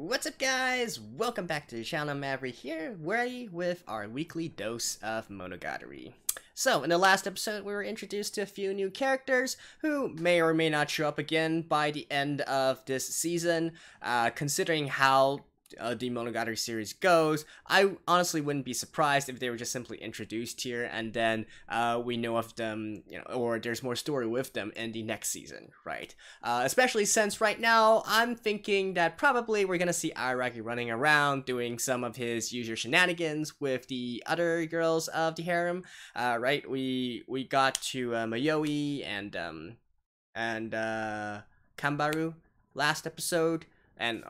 What's up, guys? Welcome back to the channel. Maverick here, ready with our weekly dose of Monogatari. So, in the last episode, we were introduced to a few new characters who may or may not show up again by the end of this season. Considering how the Monogatari series goes, I honestly wouldn't be surprised if they were just simply introduced here and then we know of them, or there's more story with them in the next season, right? Especially since right now I'm thinking that probably we're gonna see Araragi running around doing some of his usual shenanigans with the other girls of the harem, right? We got to Mayoi and Kambaru last episode. And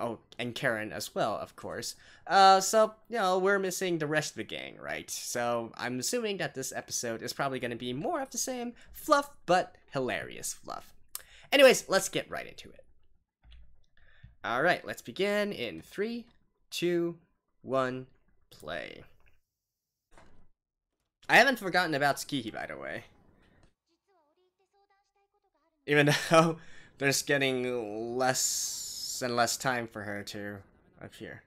Karen as well, of course. So, we're missing the rest of the gang, right? So, I'm assuming that this episode is probably going to be more of the same fluff, but hilarious fluff. Anyways, let's get right into it. Alright, let's begin in 3, 2, 1, play. I haven't forgotten about Tsukihi, by the way. Even though there's getting less and less time for her to appear.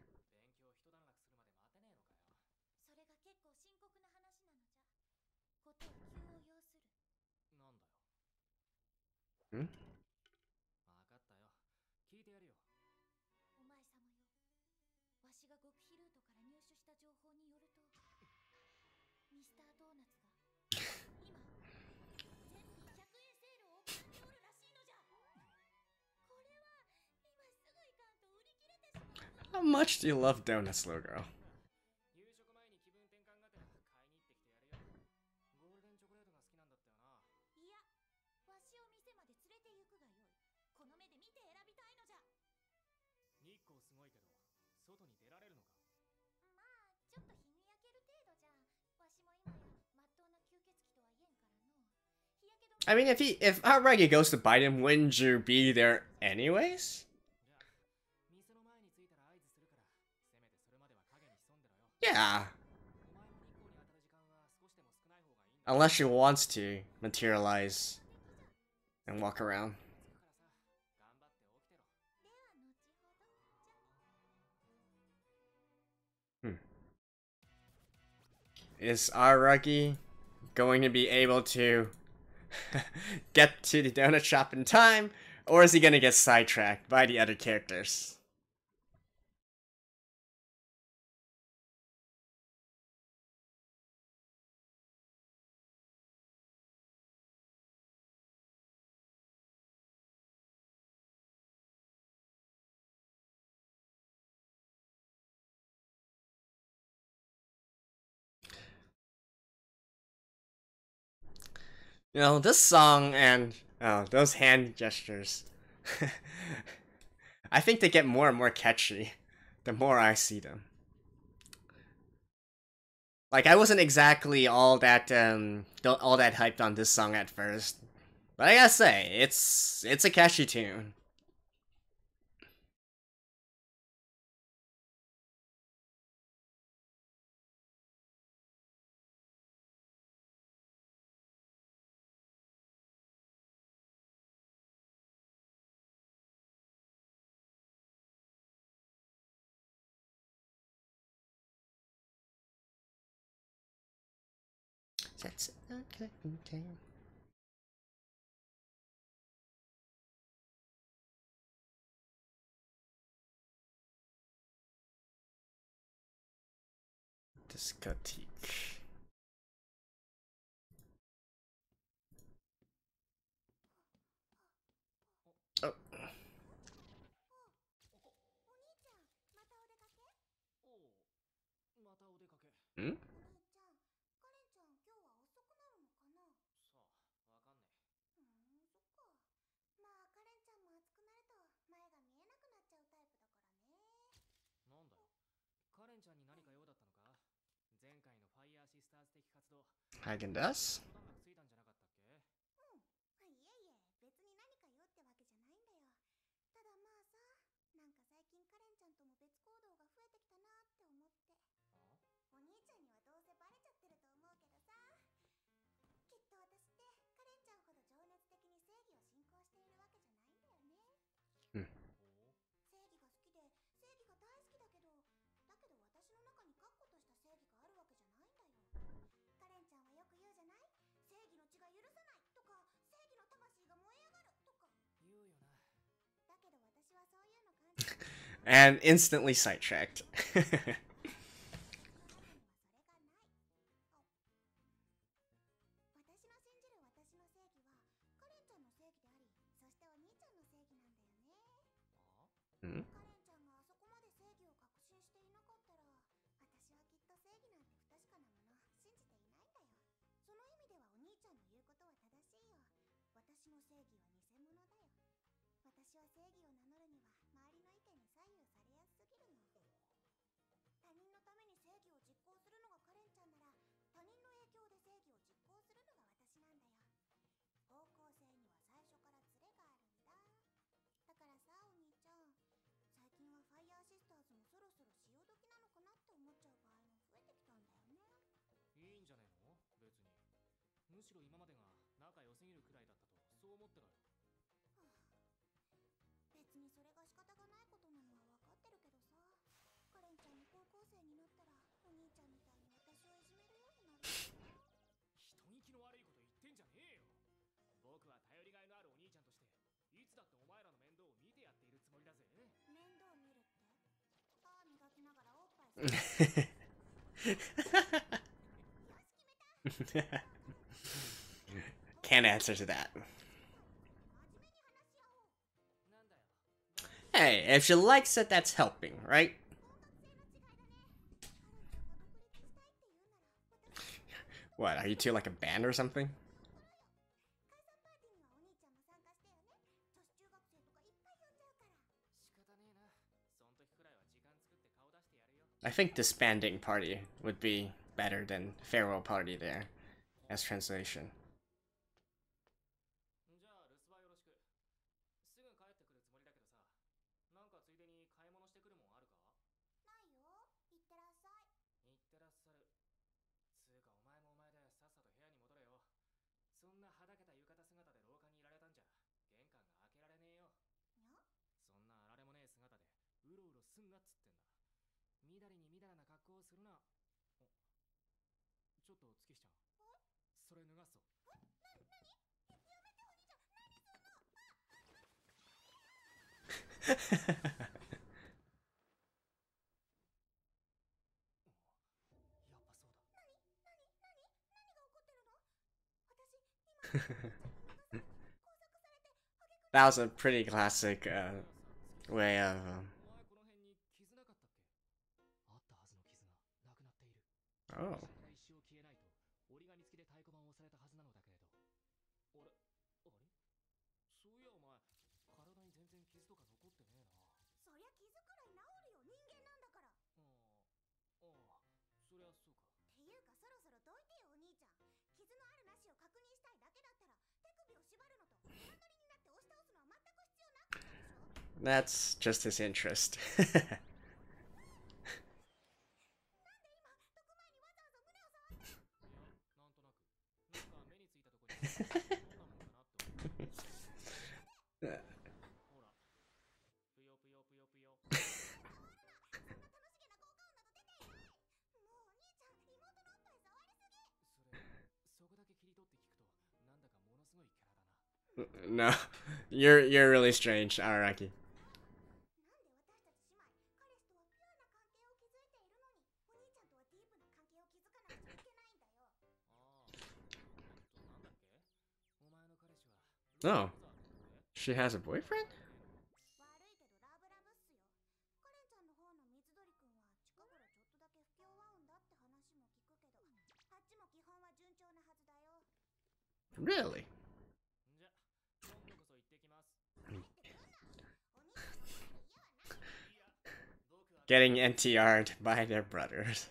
Hmm? How much do you love donuts, little girl? I mean, if Araragi goes to bite him, wouldn't you be there anyways? Yeah. Unless she wants to materialize and walk around. Is Araragi going to be able to get to the donut shop in time, or is he gonna get sidetracked by the other characters? This song and those hand gestures. I think they get more and more catchy the more I see them. Like, I wasn't exactly all that hyped on this song at first, but I gotta say, it's a catchy tune. That's okay. Discotheque. Oh. Hmm? Hagen-Dazs? And instantly sidetracked. Hmm? Can't answer to that. Hey, if she likes it, that's helping, right? What, are you two like a band or something? I think disbanding party would be better than farewell party there, as translation. That was a pretty classic way of. Oh. That's just his interest. No, you're really strange, Araragi. Oh, she has a boyfriend? Really? Getting NTR'd by their brothers.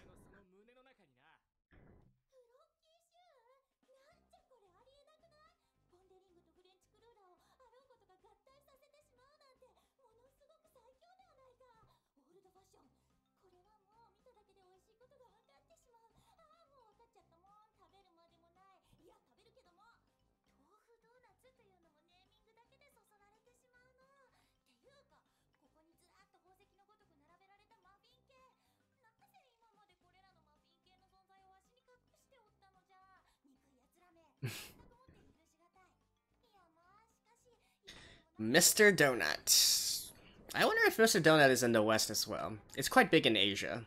Mr. Donut. I wonder if Mr. Donut is in the West as well. It's quite big in Asia.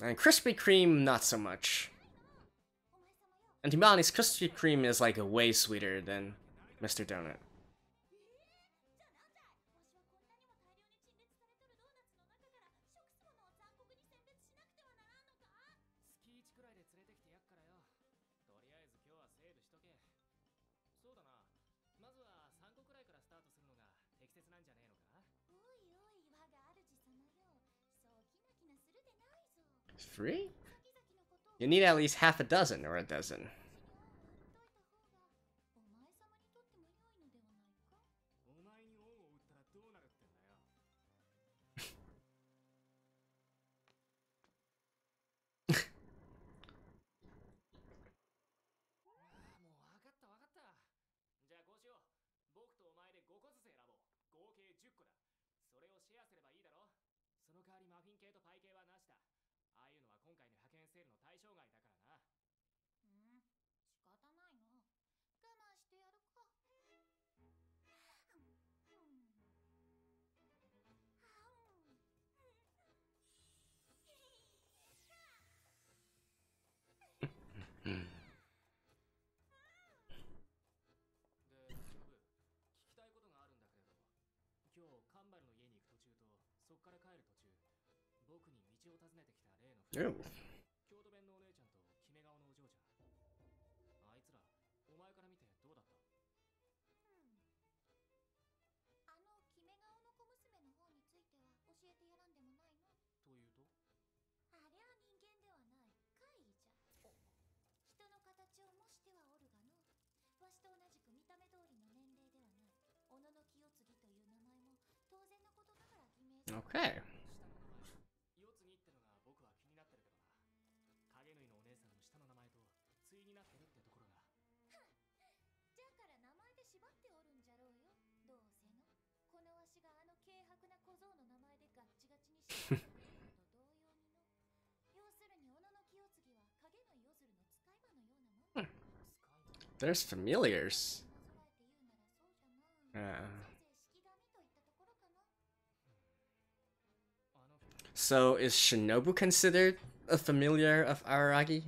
And Krispy Kreme, not so much. And to be honest, Krispy Kreme is like way sweeter than Mr. Donut. Free? You need at least half a dozen or a dozen. Ooh. Okay. There's familiars. So is Shinobu considered a familiar of Araragi?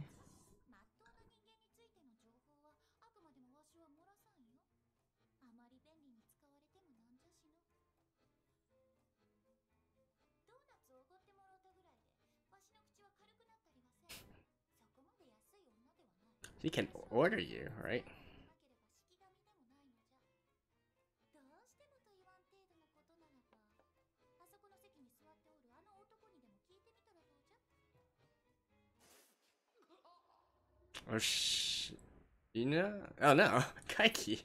He can order you, right? Or you know? Oh no, Kaiki.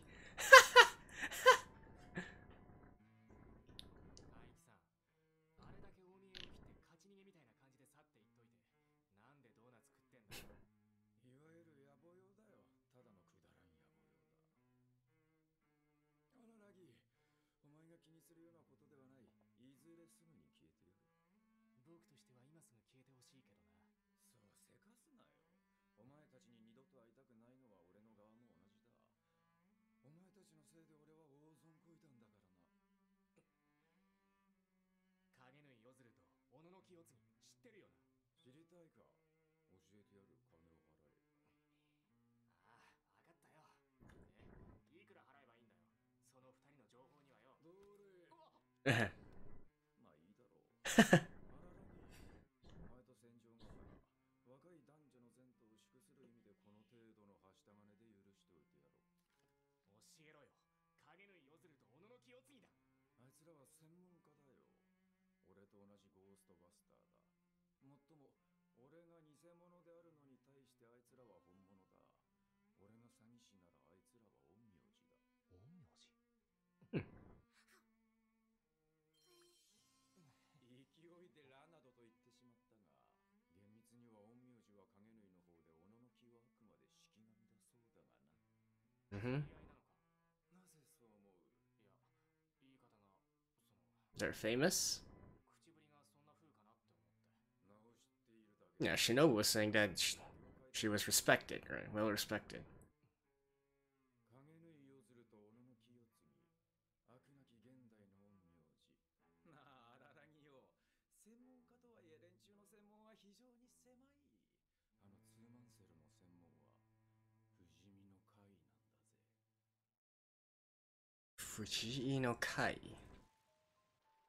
Mm-hmm. They're famous? Yeah, Shinobu was saying that she was respected, right? Well respected. 常に狭い。ツーマンセルの専門は不死身の怪なんだぜ。不死身の怪。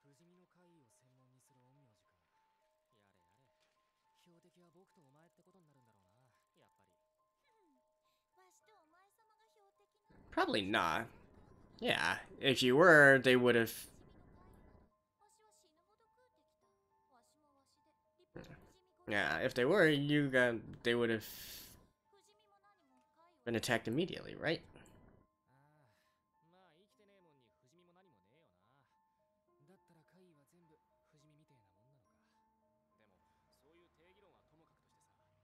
不死身の怪異を専門にする陰陽師か。やれやれ。標的は僕とお前ってことになるんだろうな、やっぱり。わしとお前様が標的な。Probably not. Yeah, if you were, they would have. わしは死ぬほど食うてきた。わしもわしで立派な不死身殺し。 Yeah, if they were, they would have 不死身も何も怪異は been attacked immediately, right? ああ、まあ生きてねえもんに不死身も何もねえよな。だったら怪異は全部不死身みてえなもんなのか。でもそういう定義論はともかくとしてさ、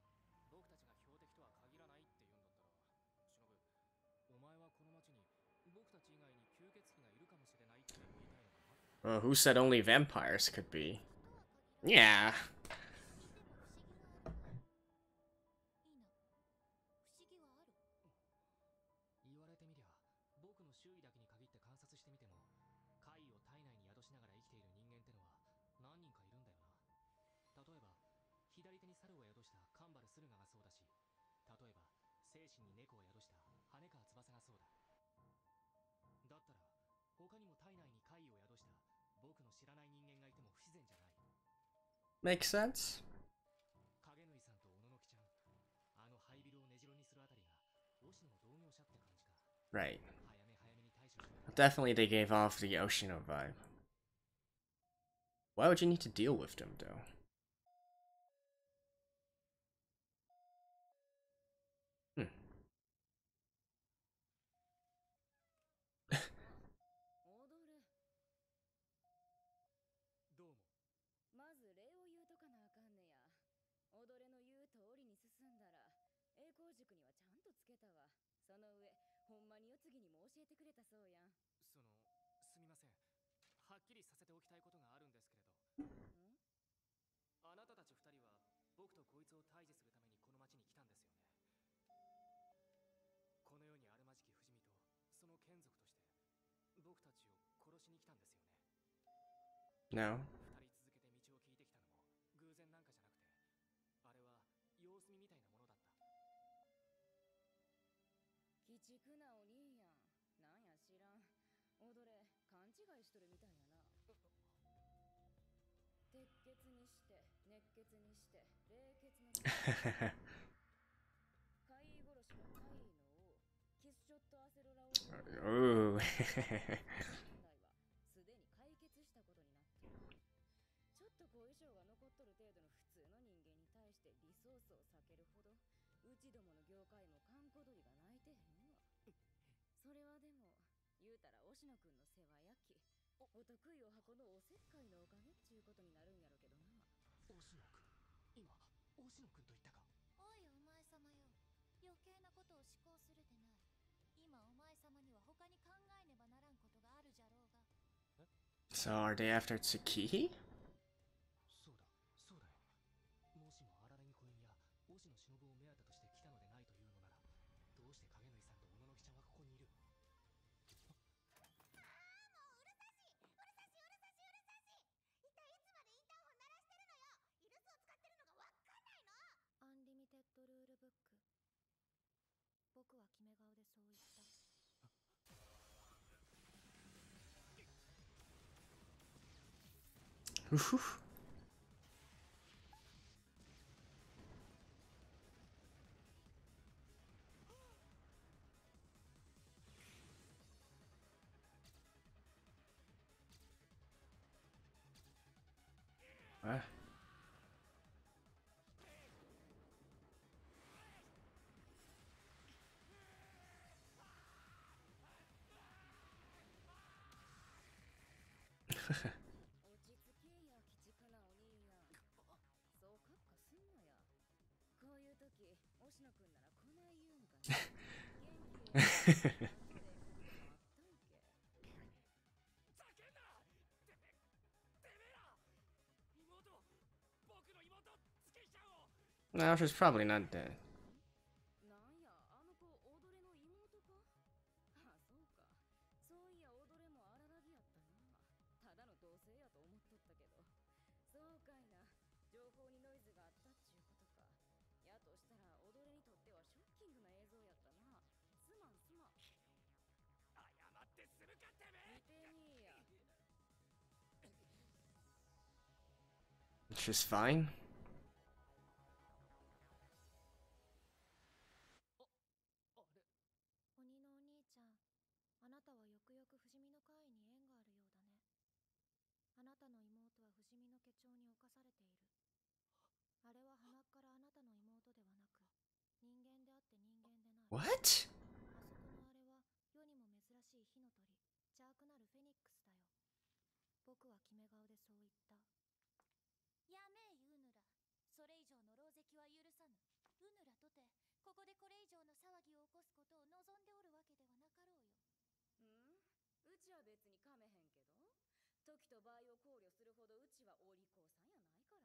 僕たちが標的とは限らないって言うんだったら、忍、お前はこの町に僕たち以外に吸血鬼がいるかもしれないって言いたいのかな。 Well, who said only vampires could be? Yeah. 言われてみりゃ、僕の周囲だけに限って観察してみても、怪異を体内に宿しながら生きている人間ってのは何人かいるんだよな。例えば、左手に猿を宿したカンバル駿河がそうだし、例えば、精神に猫を宿した羽川翼がそうだ。だったら、他にも体内に怪異を宿した僕の知らない人間がいても不自然じゃない。Makes sense. 影縫さんと小野の木ちゃん、あの灰ビルを根城にするあたりが押野の同業者って感じか。 Right. 早め早めに対処しろ。 Definitely they gave off the Oshino vibe. Why would you need to deal with them, though? どうも。まず礼を言うとかなあかんねや。踊れの言う通りに進んだら栄光塾にはちゃんとつけたわ。その上ほんまに世継ぎにも教えてくれたそうやん。すみません。はっきりさせておきたいことがあるんですけれど。あなたたち二人は僕とこいつを退治するためにこの町に来たんですよね。この世にあるまじき不死身とその眷属として僕たちを殺しに来たんですよね。 No. 二人続けて道を聞いてきたのも偶然なんかじゃなくて、あれは様子見みたいなものだった。鬼畜なお兄やん。なんや知らん。踊れ勘違いしとるみたいやな。鉄血にして熱血にして冷血の怪異殺しの怪異の王キスショットアセロラを Ooh. 問題はすでに解決したことになっている。ちょっと後遺症が残っとる程度の普通の人間に対してリソースを避けるほどうちどもの業界も閑古鳥が泣いてへんわ。それはでも言うたら押野くんの世話焼きお得意お箱のおせっかいのおかげっちゅうことになるんやろけどな。押野くん、今押野くんと言ったか。おいお前様よ、余計なことを思考するでない。今お前様には他に考えねばならんことがあるじゃろうが。 So are they after Tsukihi? そうだよ。もしも荒木コインや押野忍を目当てとして来たのでないというのなら、どうして影縫さんと小野の木ちゃんはここにいる。アンリミテッドルールブック。僕は決め顔でそう言った。Oof. What? No, she's probably not dead. なんやあの子踊れの妹か。あ、そうか。そういや踊れも荒らぎやったな。ただの同性やと思っとったけど。そうかいな。情報にノイズがあったっ She's fine. 鬼のお兄ちゃん、あなたはよくよく不死身の怪異に縁があるようだね。あなたの妹は不死身の血潮に侵されている。あれは鼻からあなたの妹ではなく、人間であって人間でない。What? あそこのあれは世にも珍しい火の鳥、邪悪なるフェニックスだよ。僕は決め顔でそう言った。やめえ、ウヌラ。それ以上の狼藉は許さぬ。ウヌラとて、ここでこれ以上の騒ぎを起こすことを望んでおるわけではなかろうよ。うちは別にかめへんけど、時と場合を考慮するほどうちはお利口さんやないからな。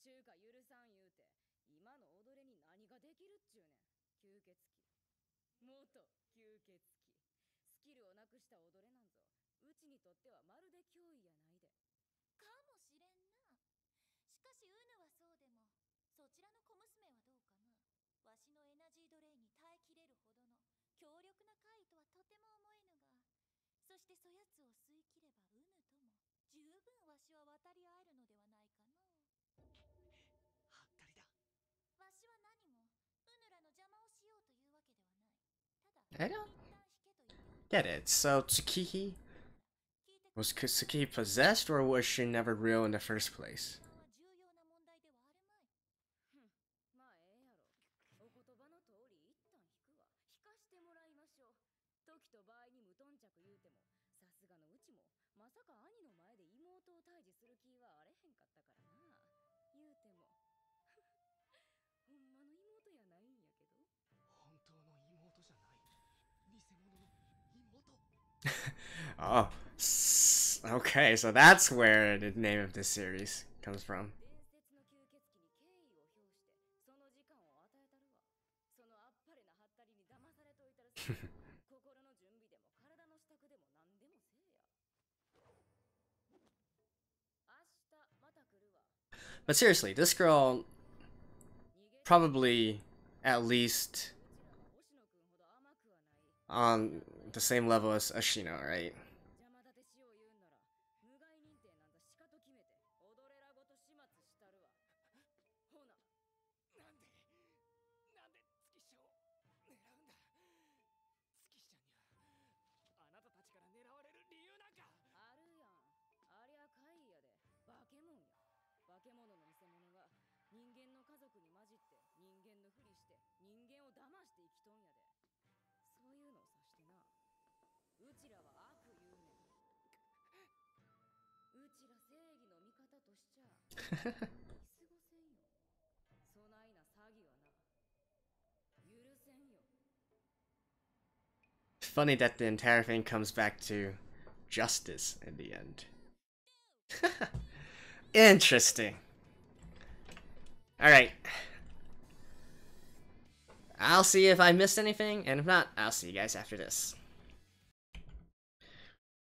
中華許さん言うて、今の踊れに何ができるっちゅうねん。吸血鬼。元吸血鬼。スキルをなくした踊れなんぞ、うちにとってはまるで脅威やないで。かもしれんな。しかしウヌはそうでも、そちらの小娘はどうかな。わしのエナジードレイに耐えきれるほどの強力な怪異とはとても思えぬが、そしてそやつを吸い切ればウヌとも十分わしは渡り合えるのではないかの。はったりだ。わしは何もウヌラの邪魔をしようというわけではない。ただ I don't 一旦引けと言っておる。 get it. So Tsukihi, was Tsukihi possessed, or was she never real in the first place? 重要な問題ではあるまい。まあええやろ。お言葉の通り一旦引くわ。引かしてもらいましょう。時と場合に無頓着言うても、さすがのうちもまさか兄の前で妹を退治する気はあれへんかったからな。言うてもほんまの妹やないんやけど。本当の妹じゃない。偽物の妹。Oh, okay, so that's where the name of this series comes from. 伝説の吸血鬼に敬意を表して、その時間を与えたるわ。そのあっぱれなハったりに騙されといたらさ、心の準備でも体の支度でも何でもせえや。明日また来るわ。 But seriously, this girl probably at least うちらは星野くんほど甘くはない。 on the same level as Ashino, right? 邪魔立てしよう言うんなら、無害認定なんだしかと決めて踊れらごと始末したるわ。ほな。なんで月下を狙うんだ。月下にはあなたたちから狙われる理由なんか。あるやん。ありゃ怪異やで。化け物や。化け物の偽物が人間の家族に混じって人間のふりして人間を騙して生きとんやで。そういうのを指してな。うちらは悪言うねん。うちら正義の味方としちゃ見過ごせんよ。そないな詐欺はな、許せんよ。 Funny that the entire thing comes back to justice in the end. Interesting. Alright. I'll see if I missed anything, and if not, I'll see you guys after this.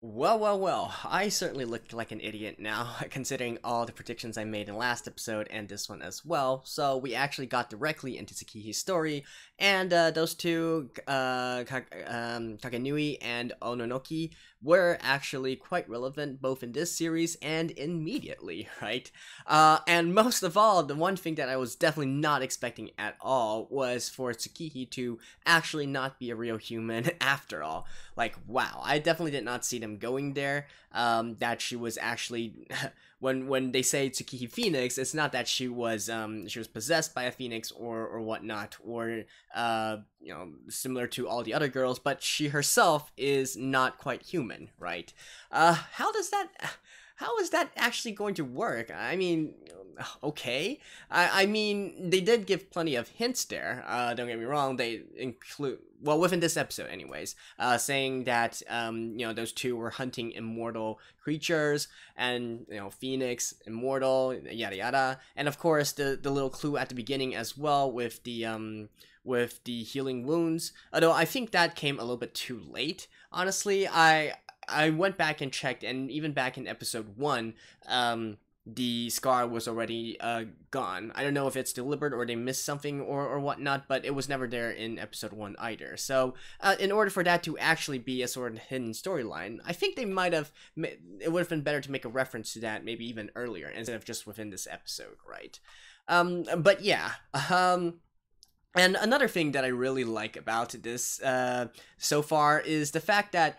Well, I certainly look like an idiot now, considering all the predictions I made in the last episode and this one as well. So we actually got directly into Tsukihi's story, and those two, Kagenui and Ononoki, were actually quite relevant both in this series and immediately, right? And most of all, the one thing that I was definitely not expecting at all was for Tsukihi to actually not be a real human after all. Like, wow, I definitely did not see them going there. That she was actually, when they say Tsukihi Phoenix, it's not that she was possessed by a phoenix or whatnot, or similar to all the other girls, but she herself is not quite human, right? How is that actually going to work? I mean, okay. I mean, they did give plenty of hints there. Don't get me wrong. They include, well, within this episode anyways, saying that, those two were hunting immortal creatures, and, Phoenix, immortal, yada yada. And of course, the little clue at the beginning as well with the healing wounds. Although I think that came a little bit too late. Honestly, I went back and checked, and even back in episode 1, the scar was already gone. I don't know if it's deliberate or they missed something or whatnot, but it was never there in episode 1 either. So in order for that to actually be a sort of hidden storyline, I think they might have, it would have been better to make a reference to that maybe even earlier instead of just within this episode, right? But yeah, and another thing that I really like about this so far is the fact that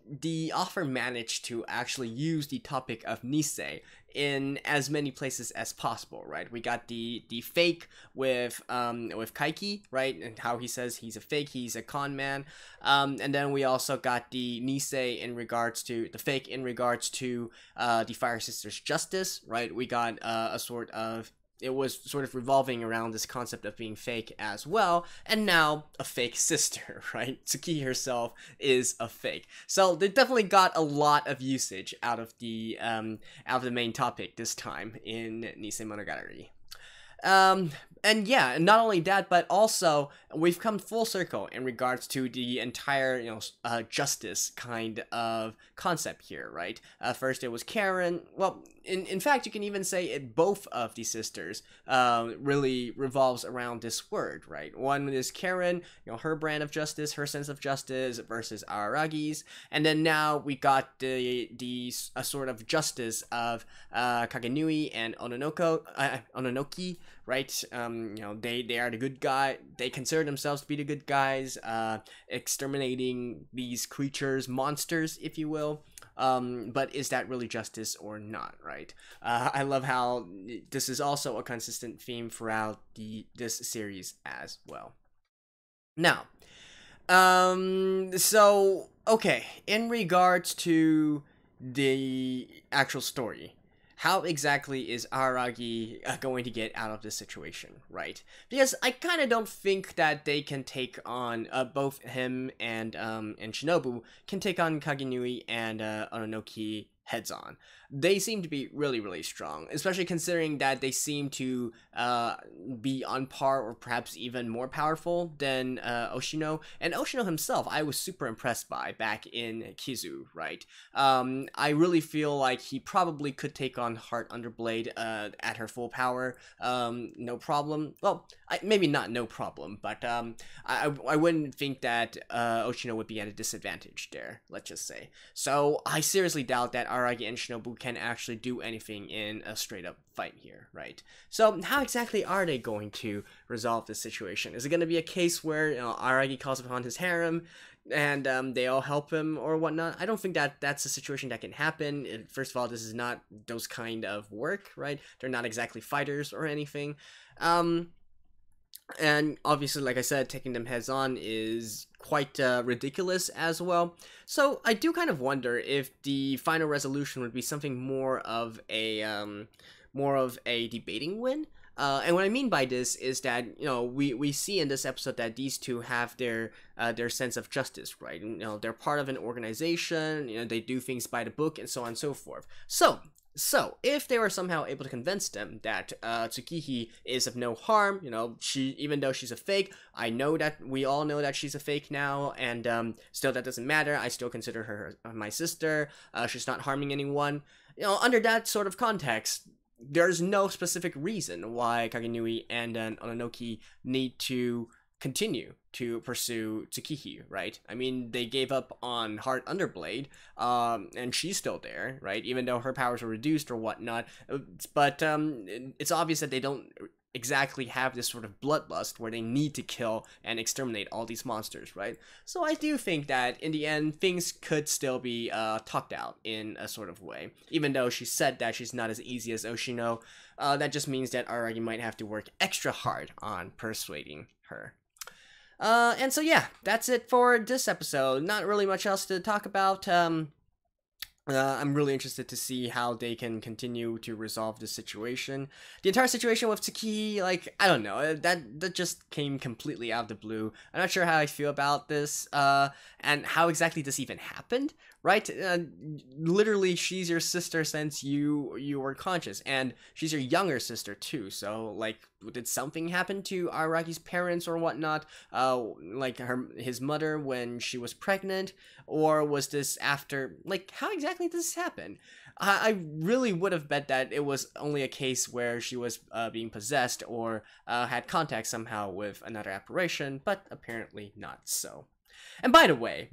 the author managed to actually use the topic of Nisei in as many places as possible, right? We got the fake with Kaiki, right? And how he says he's a fake, he's a con man. And then we also got the Nisei in regards to, the fake in regards to the Fire Sisters justice, right? We got a sort of, it was sort of revolving around this concept of being fake as well, and now a fake sister, right? Tsukihi herself is a fake. So they definitely got a lot of usage out of the main topic this time in Nisemonogatari. And yeah, not only that, but also we've come full circle in regards to the entire, justice kind of concept here, right? First it was Karen. Well, in fact, you can even say both of the sisters really revolves around this word, right? One is Karen, her brand of justice, her sense of justice versus Araragi's, and then now we got the sort of justice of Kagenui and Ononoki, right? They are the good guy. They consider themselves to be the good guys, exterminating these creatures, monsters, if you will. But is that really justice or not, right? I love how this is also a consistent theme throughout this series as well. Now, so, okay, in regards to the actual story, how exactly is Araragi going to get out of this situation, right? Because I kind of don't think that they can take on, both him and Shinobu can take on Kagenui and Ononoki heads on. They seem to be really, really strong, especially considering that they seem to be on par or perhaps even more powerful than Oshino. And Oshino himself, I was super impressed by back in Kizu, right? I really feel like he probably could take on Heart Underblade at her full power, no problem. Well, maybe not no problem, but I wouldn't think that Oshino would be at a disadvantage there, let's just say. So I seriously doubt that Araragi and Shinobu can actually do anything in a straight up fight here, right? So how exactly are they going to resolve this situation? Is it going to be a case where Araragi calls upon his harem and they all help him or whatnot? I don't think that that's a situation that can happen. First of all, this is not those kind of work, right? They're not exactly fighters or anything. And obviously, like I said, taking them heads on is quite ridiculous as well. So I do kind of wonder if the final resolution would be something more of a debating win. And what I mean by this is that we see in this episode that these two have their sense of justice, right? They're part of an organization. They do things by the book and so on and so forth. So, if they were somehow able to convince them that Tsukihi is of no harm, even though she's a fake, we all know that she's a fake now, and still that doesn't matter. I still consider her my sister. She's not harming anyone. Under that sort of context, there's no specific reason why Kagenui and Ononoki need to continue to pursue Tsukihi, right? I mean, they gave up on Heart Underblade, and she's still there, right? Even though her powers were reduced or whatnot. But it's obvious that they don't exactly have this sort of bloodlust where they need to kill and exterminate all these monsters, right? So I do think that in the end, things could still be talked out in a sort of way. Even though she said that she's not as easy as Oshino, that just means that Araragi might have to work extra hard on persuading her. And so yeah, that's it for this episode. Not really much else to talk about. I'm really interested to see how they can continue to resolve this situation. The entire situation with Tsukihi, I don't know, that just came completely out of the blue. I'm not sure how I feel about this, and how exactly this even happened, right? Literally, she's your sister since you were conscious, and she's your younger sister too. So, like, did something happen to Aragi's parents or whatnot? Like his mother when she was pregnant, or was this after? Like, how exactly did this happen? I really would have bet that it was only a case where she was being possessed or had contact somehow with another apparition, but apparently not so. And by the way,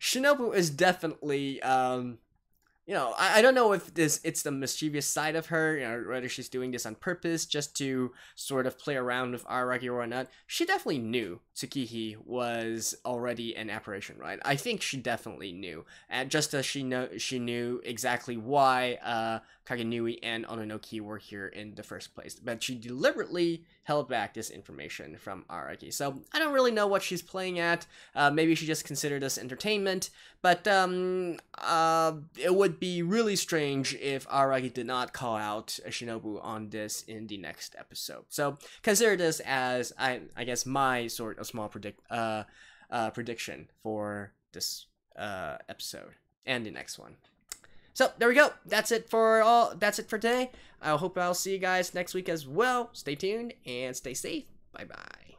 Shinobu is definitely, I don't know if it's the mischievous side of her, whether she's doing this on purpose just to sort of play around with Araragi or not. She definitely knew Tsukihi was already an apparition, right? I think she definitely knew, and just as she knew exactly why Kagenui and Ononoki were here in the first place, but she deliberately held back this information from Araragi. So I don't really know what she's playing at. Maybe she just considered this entertainment, but it would be really strange if Araragi did not call out Shinobu on this in the next episode. So consider this as I guess my sort of small prediction for this episode and the next one. So there we go. That's it for today. I hope I'll see you guys next week as well. Stay tuned and stay safe. Bye bye.